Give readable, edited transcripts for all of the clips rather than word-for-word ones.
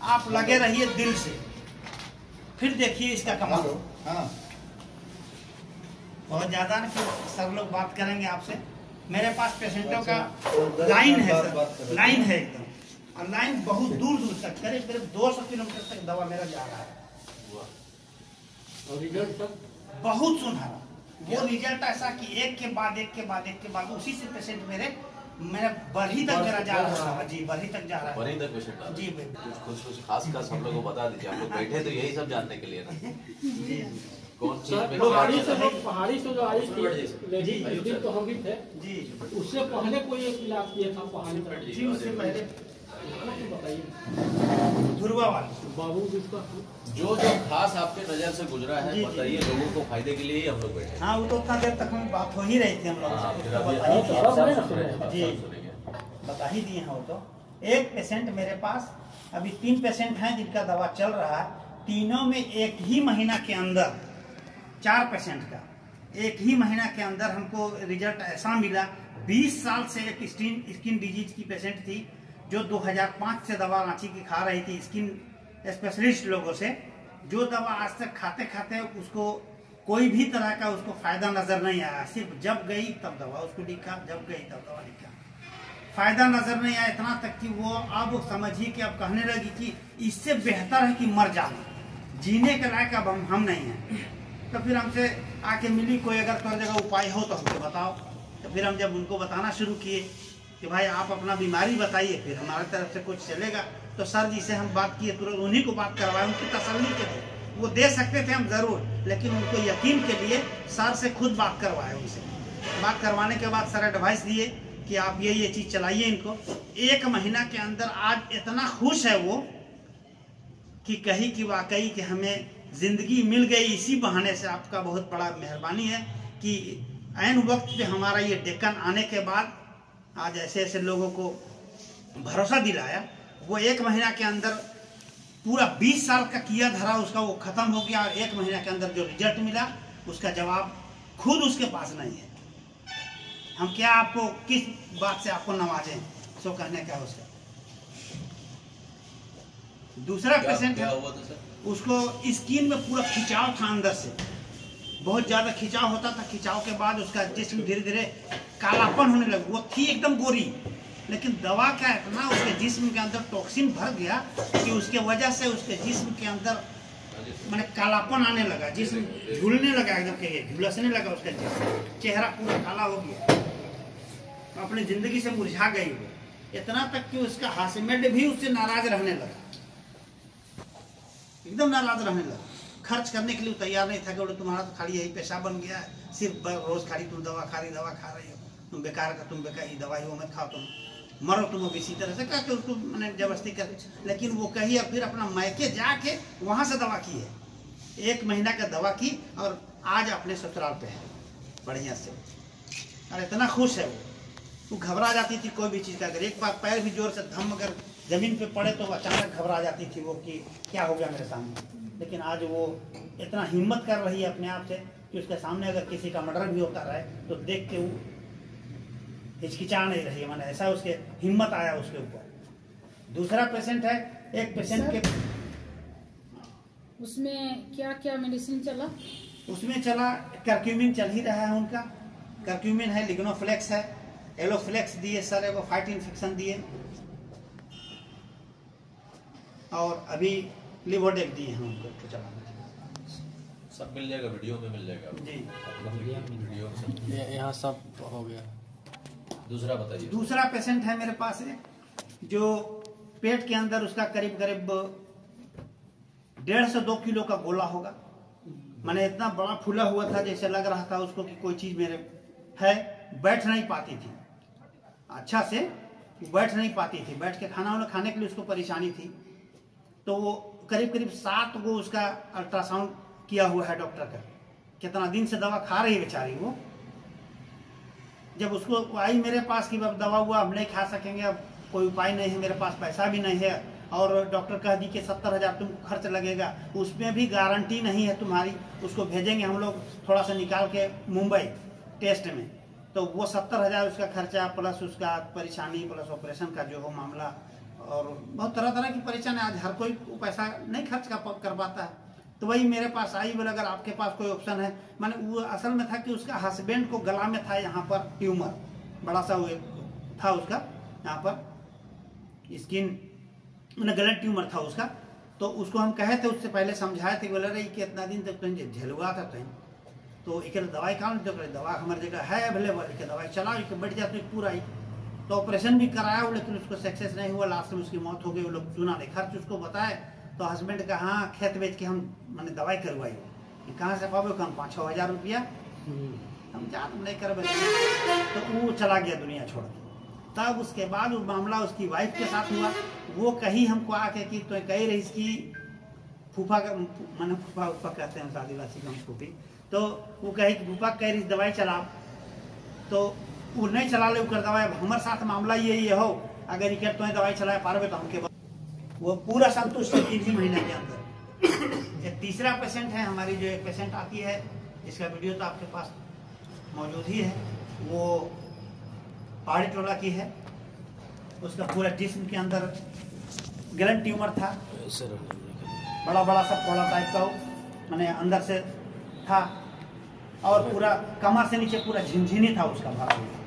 आप लगे रहिए दिल से, फिर देखिए इसका कमाल। हाँ बहुत ज्यादा ना, फिर सब लोग बात करेंगे आपसे। मेरे पास पेशेंटों का लाइन है सर, लाइन है एकदम, और लाइन बहुत दूर दूर तक, करीब करीब 200 किलोमीटर तक दवा मेरा जा रहा है। और रिजल्ट सर बहुत सुनहरा, वो रिजल्ट ऐसा कि एक के बाद एक के बाद एक के बाद उसी से पेशेंट मेरा बरही तक मेरा जा रहा है जी, बरही तक जा रहा है, बरही तक पेशेंट जी। कुछ खास हम लोग को बता दीजिए, हम लोग बैठे तो यही सब जानने के लिए ना। कौन चीज में पहाड़ी से जो आई थी तो हम भी थे जी, उससे पहले कोई एक इलाज किया था पहाड़ी जी, उससे पहले बताइए धुरवा वाले बाबू जिसका जो खास आपके नजर से गुजरा है बताइए, लोगों को फायदे के लिए ही हम लोग बैठे। हाँ वो तो उतना देर तक हम बात हो ही रही थी, हम लोग जी बता ही दिए हैं। वो तो एक पेशेंट मेरे पास, अभी 3 पेशेंट हैं जिनका दवा चल रहा है, तीनों में एक ही महीना के अंदर, 4 पेशेंट का एक ही महीना के अंदर हमको रिजल्ट ऐसा मिला। 20 साल से एक स्किन डिजीज की पेशेंट थी जो 2005 से दवा रांची की खा रही थी, स्किन स्पेशलिस्ट लोगों से, जो दवा आज तक खाते खाते उसको कोई भी तरह का उसको फायदा नजर नहीं आया। सिर्फ जब गई तब दवा उसको लिखा, जब गई तब दवा लिखा, फायदा नजर नहीं आया। इतना तक कि वो अब समझिए कि अब कहने लगी कि इससे बेहतर है कि मर जाना, जीने के लायक अब हम नहीं हैं। तो फिर हमसे आके मिली, कोई अगर तो जगह उपाय हो तो हमको बताओ। तो फिर हम जब उनको बताना शुरू किए कि भाई आप अपना बीमारी बताइए, फिर हमारे तरफ से कुछ चलेगा। तो सर जी से हम बात किए, तुरंत उन्हीं को बात करवाए, उनकी तसल्ली के लिए। वो दे सकते थे हम जरूर, लेकिन उनको यकीन के लिए सर से खुद बात करवाए। उनसे बात करवाने के बाद सर एडवाइस दिए कि आप ये चीज़ चलाइए इनको। 1 महीना के अंदर आज इतना खुश है वो कि कही कि वाकई कि हमें जिंदगी मिल गई, इसी बहाने से आपका बहुत बड़ा मेहरबानी है कि ऐन वक्त पे हमारा ये डेक्कन आने के बाद आज ऐसे ऐसे लोगों को भरोसा दिलाया। वो 1 महीना के अंदर पूरा 20 साल का किया धरा उसका वो खत्म हो गया, और 1 महीना के अंदर जो रिजल्ट मिला उसका जवाब खुद उसके पास नहीं है। हम क्या आपको किस बात से आपको नवाजें, सो कहने का उसका। दूसरा पेशेंट है, उसको स्किन में पूरा खिंचाव था, अंदर से बहुत ज्यादा खिंचाव होता था। खिंचाव के बाद उसका जिस्म धीरे धीरे कालापन होने लगा। वो थी एकदम गोरी, लेकिन दवा का इतना उसके जिस्म के अंदर टॉक्सिन भर गया कि उसके वजह से उसके जिस्म के अंदर मैंने कालापन आने लगा, जिस्म झूलने लगा, एकदम झुलसने लगा उसका जिस्म, चेहरा पूरा काला हो गया, अपनी जिंदगी से मुरझा गई वो। इतना तक कि उसका हाउसमेट भी उससे नाराज रहने लगा, एकदम नाराज रहने लगा। खर्च करने के लिए तैयार नहीं था कि तुम्हारा तो खाली यही पेशा बन गया है, सिर्फ रोज खाली तुम दवा खा रही हो, तुम बेकार का, तुम बेकार दवाई वो मत खाओ, तुम मरो, तुम अब इसी तरह से कह के उसको मैंने जबरदस्ती कर। लेकिन वो कही, और फिर अपना मैके जाके वहां से दवा की है, 1 महीना का दवा की, और आज अपने ससुराल पे है बढ़िया से, और इतना खुश है वो घबरा जाती थी कोई भी चीज़ का। अगर एक बार पैर भी जोर से धम अगर जमीन पे पड़े तो अचानक घबरा जाती थी वो कि क्या हो गया मेरे सामने। लेकिन आज वो इतना हिम्मत कर रही है अपने आप से कि उसके सामने अगर किसी का मर्डर भी होता रहे तो देख के वो हिचकिचा नहीं रही है, मैंने ऐसा उसके हिम्मत आया उसके ऊपर। दूसरा पेशेंट है, एक पेशेंट के उसमें क्या क्या मेडिसिन चला? उसमें चला कर्क्यूमिन चल ही रहा है उनका, कर्क्यूमिन है, लिग्नोफ्लेक्स है, एलोफ्लेक्स दिए सर, एगो फाइट इन्फेक्शन दिए, और अभी लिवोडेक दिए हैं उनको चलाने। सब मिल जाएगा, वीडियो में मिल जाएगा जी, वीडियो में यहाँ सब हो गया। दूसरा बताइए। दूसरा पेशेंट है मेरे पास है, जो पेट के अंदर उसका करीब करीब 1.5 से 2 किलो का गोला होगा। मैंने इतना बड़ा फूला हुआ था जैसे लग रहा था उसको कि कोई चीज मेरे है। बैठ नहीं पाती थी अच्छा से, बैठ नहीं पाती थी, बैठ के खाना वाना खाने के लिए उसको परेशानी थी। तो वो करीब करीब 7 गो उसका अल्ट्रासाउंड किया हुआ है डॉक्टर का, कितना दिन से दवा खा रही है बेचारी वो। जब उसको आई मेरे पास कि अब दवा हुआ हम नहीं खा सकेंगे, अब कोई उपाय नहीं है, मेरे पास पैसा भी नहीं है, और डॉक्टर कह दी कि 70,000 तुमको खर्च लगेगा, उसमें भी गारंटी नहीं है तुम्हारी, उसको भेजेंगे हम लोग थोड़ा सा निकाल के मुंबई टेस्ट में, तो वो 70,000 उसका खर्चा प्लस उसका परेशानी प्लस ऑपरेशन का जो हो मामला, और बहुत तरह तरह की परेशानी। आज हर कोई पैसा नहीं खर्च कर पाता है, तो वही मेरे पास आई। बोले अगर आपके पास कोई ऑप्शन है, माने वो असल में था कि उसका हस्बैंड को गला में था यहाँ पर ट्यूमर, बड़ा सा वो था उसका यहाँ पर स्किन, मैंने गलत ट्यूमर था उसका। तो उसको हम कहे थे, उससे पहले समझाए थे, बोले रही कि इतना दिन तक तुझे झेलुआ था तुम, तो एक दवाई कहाँ तो दवा हमारी जगह है अवेलेबल, एक दवाई चलाओ, एक बढ़ जाए तो पूरा ही। तो ऑपरेशन भी कराया वो, लेकिन उसको सक्सेस नहीं हुआ, लास्ट में उसकी मौत हो गई। वो लोग चुना नहीं, खर्च उसको बताए तो हस्बैंड का हाँ खेत बेच के हम मैंने दवाई करवाई, कहाँ से पाओगे, कम 5-6 हज़ार रुपया हम जान नहीं करवे, तो वो चला गया दुनिया छोड़ के। तब उसके बाद वो मामला उसकी वाइफ के साथ हुआ। वो कही हमको आके कि तो कही रही कि फूफा का, मैंने फूफा कहते हैं आदिवासी का फूफी, तो वो कही कि फूफा कह रही दवाई चला, तो वो नहीं चला ले कर दवाई। हमारे साथ मामला ये हो, अगर ये तो दवाई चलाए पारवे तो हमके वो पूरा संतुष्ट है 3 ही महीने के अंदर। एक तीसरा पेशेंट है हमारी, जो एक पेशेंट आती है जिसका वीडियो तो आपके पास मौजूद ही है, वो पहाड़ी टोला की है। उसका पूरा जिस्म के अंदर गलत ट्यूमर था, बड़ा बड़ा सा पोला टाइप का, मैंने अंदर से था, और पूरा कमर से नीचे पूरा झिनझिनी था उसका भरा हुआ।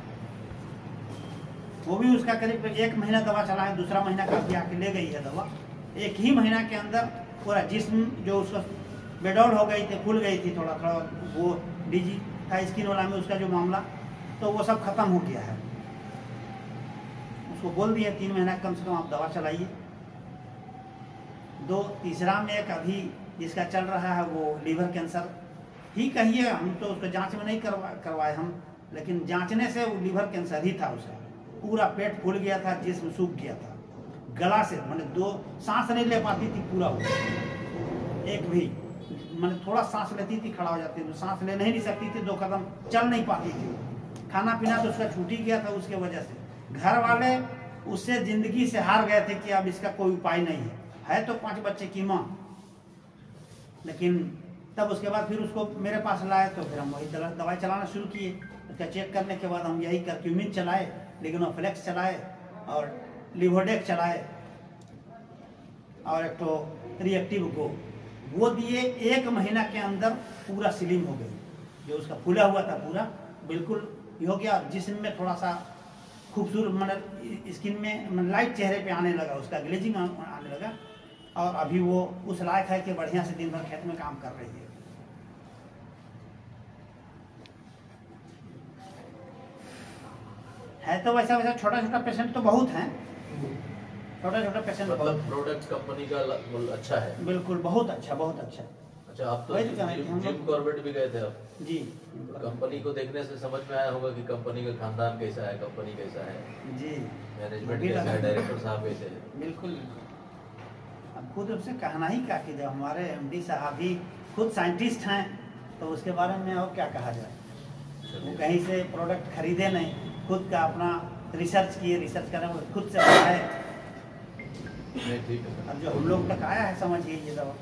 वो भी उसका करीब 1 महीना दवा चला है, दूसरा महीना का भी आके ले गई है दवा। 1 ही महीना के अंदर पूरा जिस्म जो उसका बेडौल हो गई थी, फूल गई थी थोड़ा थोड़ा, वो डीजी था स्किन वाला में उसका जो मामला, तो वो सब खत्म हो गया है। उसको बोल दिया 3 महीना कम से कम आप दवा चलाइए। तीसरा में एक अभी जिसका चल रहा है वो लीवर कैंसर ही कहिए, हम तो उसको जांच में नहीं करवाए हम, लेकिन जांचने से वो लीवर कैंसर ही था उसका। पूरा पेट फूल गया था, जिस्म सूख गया था, गला से मैंने 2 सांस नहीं ले पाती थी पूरा वो, एक भी मैंने थोड़ा सांस लेती थी खड़ा हो जाती थी, सांस ले नहीं सकती थी, 2 कदम चल नहीं पाती थी। खाना पीना तो उसका छूट ही गया था उसके वजह से। घर वाले उससे जिंदगी से हार गए थे कि अब इसका कोई उपाय नहीं है तो 5 बच्चे की माँ। लेकिन तब उसके बाद फिर उसको मेरे पास लाए, तो फिर हम वही दवाई चलाना शुरू किए। उसका चेक करने के बाद हम यही कर्क्यूमिन चलाए, लिग्नोफ्लेक्स चलाए, और लिवोडेक चलाए, और एक तो रिएक्टिव गो वो दिए। 1 महीना के अंदर पूरा स्लिम हो गई, जो उसका फूला हुआ था पूरा बिल्कुल हो गया। जिस्म में थोड़ा सा खूबसूरत, मतलब स्किन में लाइट चेहरे पे आने लगा, उसका ग्लेजिंग आने लगा, और अभी वो उस लायक है कि बढ़िया से दिन भर खेत में काम कर रही है। तो वैसा वैसा छोटा छोटा पेशेंट तो बहुत हैं, छोटा छोटा पेशेंट, मतलब प्रोडक्ट कंपनी का अच्छा है, बिल्कुल बहुत अच्छा, बहुत अच्छा। अच्छा, आप तो वही तो कह रहे हैं कि हम जिम कॉर्बेट भी गए थे आप जी। कंपनी को देखने से समझ में आया होगा कि कंपनी का खानदान कैसा है, कंपनी कैसा है जी, मैनेजमेंट कैसा है, डायरेक्टर साहब कैसे हैं। बिल्कुल। अब खुद उससे कहना ही क्या कि जब हमारे MD साहब भी खुद साइंटिस्ट हैं, तो उसके बारे में और क्या कहा जाए। वो कहीं से प्रोडक्ट खरीदे नहीं, खुद का अपना रिसर्च किए, रिसर्च करने में खुद से है। नहीं ठीक है। अब जो हम लोग तक आया है समझिए ये दवा।